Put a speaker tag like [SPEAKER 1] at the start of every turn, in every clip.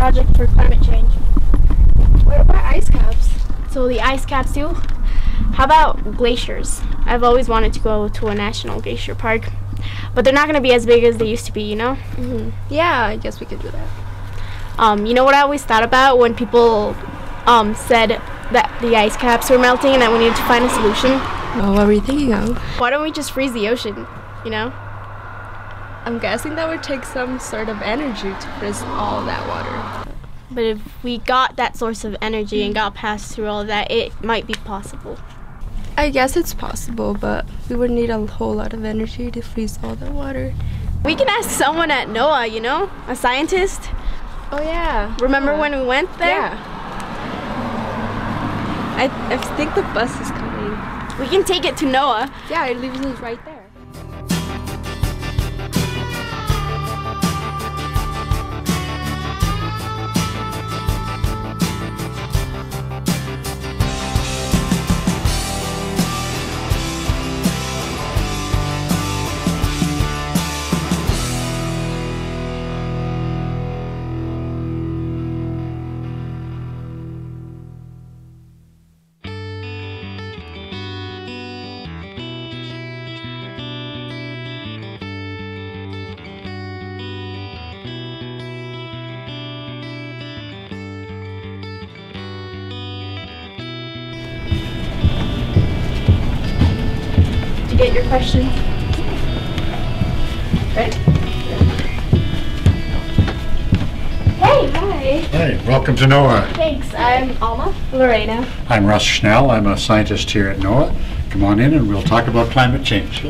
[SPEAKER 1] project for climate change.
[SPEAKER 2] What about ice caps?
[SPEAKER 1] So the ice caps too. How about glaciers? I've always wanted to go to a national glacier park, but they're not going to be as big as they used to be, you know?
[SPEAKER 2] Yeah, I guess we could do that.
[SPEAKER 1] You know what I always thought about when people said that the ice caps were melting and that we needed to find a solution?
[SPEAKER 2] Oh, what were you thinking of?
[SPEAKER 1] Why don't we just freeze the ocean, you know?
[SPEAKER 2] I'm guessing that would take some sort of energy to freeze all of that water.
[SPEAKER 1] But if we got that source of energy and got passed through all of that, it might be possible.
[SPEAKER 2] I guess it's possible, but we would need a whole lot of energy to freeze all that water.
[SPEAKER 1] We can ask someone at NOAA, you know? A scientist.
[SPEAKER 2] Oh yeah.
[SPEAKER 1] Remember when we went there?
[SPEAKER 2] Yeah. I think the bus is coming.
[SPEAKER 1] We can take it to NOAA.
[SPEAKER 2] Yeah, it leaves us right there.
[SPEAKER 1] Did you get your questions? Ready? Hey, hi.
[SPEAKER 3] Hey, welcome to NOAA.
[SPEAKER 1] Thanks. I'm Alma. Lorena.
[SPEAKER 3] I'm Russ Schnell. I'm a scientist here at NOAA. Come on in and we'll talk about climate change.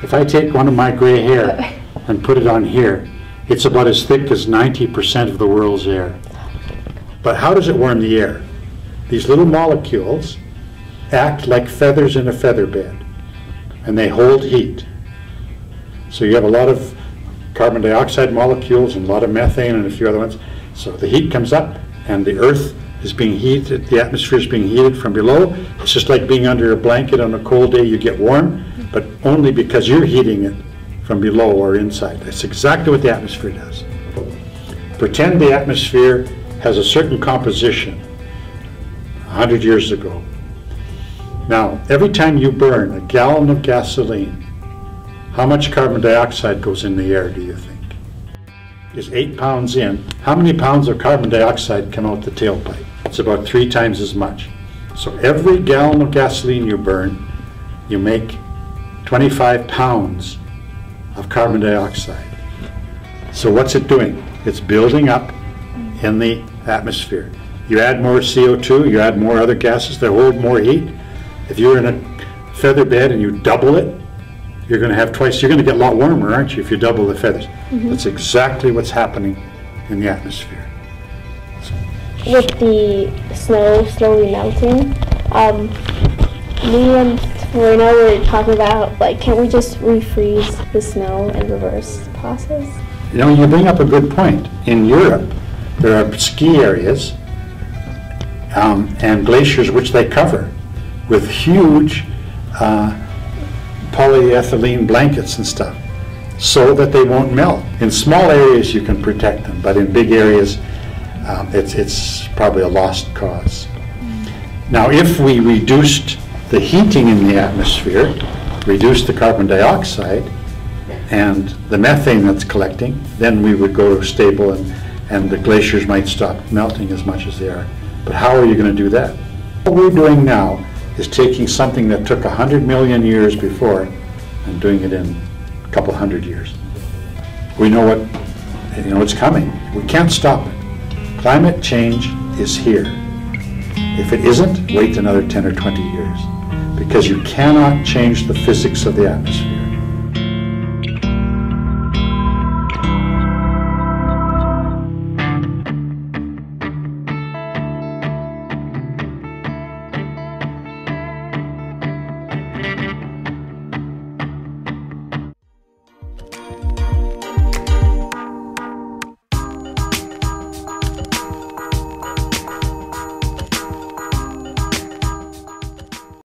[SPEAKER 3] If I take one of my gray hair and put it on here, it's about as thick as 90% of the world's air. But how does it warm the air? These little molecules act like feathers in a feather bed, and they hold heat. So you have a lot of carbon dioxide molecules and a lot of methane and a few other ones. So the heat comes up and the earth is being heated, the atmosphere is being heated from below. It's just like being under a blanket on a cold day. You get warm, but only because you're heating it from below or inside. That's exactly what the atmosphere does. Pretend the atmosphere has a certain composition 100 years ago. Now, every time you burn a gallon of gasoline, how much carbon dioxide goes in the air, do you think? Is 8 pounds in. How many pounds of carbon dioxide come out the tailpipe? It's about 3 times as much. So every gallon of gasoline you burn, you make 25 pounds of carbon dioxide. So what's it doing? It's building up in the atmosphere. You add more CO2, you add more other gases that hold more heat. If you're in a feather bed and you double it, you're going to have twice, you're going to get a lot warmer, aren't you, if you double the feathers? That's exactly what's happening in the atmosphere.
[SPEAKER 4] With the snow slowly melting, me and Lorena were talking about, like, can't we just refreeze the snow and reverse the process?
[SPEAKER 3] You know, you bring up a good point. In Europe, there are ski areas and glaciers which they cover with huge polyethylene blankets and stuff so that they won't melt. In small areas you can protect them, but in big areas it's probably a lost cause. Now, if we reduced the heating in the atmosphere, reduced the carbon dioxide and the methane that's collecting, then we would go stable and the glaciers might stop melting as much as they are. But how are you going to do that? What we're doing now is taking something that took 100 million years before and doing it in a couple hundred years. We know it's coming. We can't stop it. Climate change is here. If it isn't, wait another 10 or 20 years, because you cannot change the physics of the atmosphere.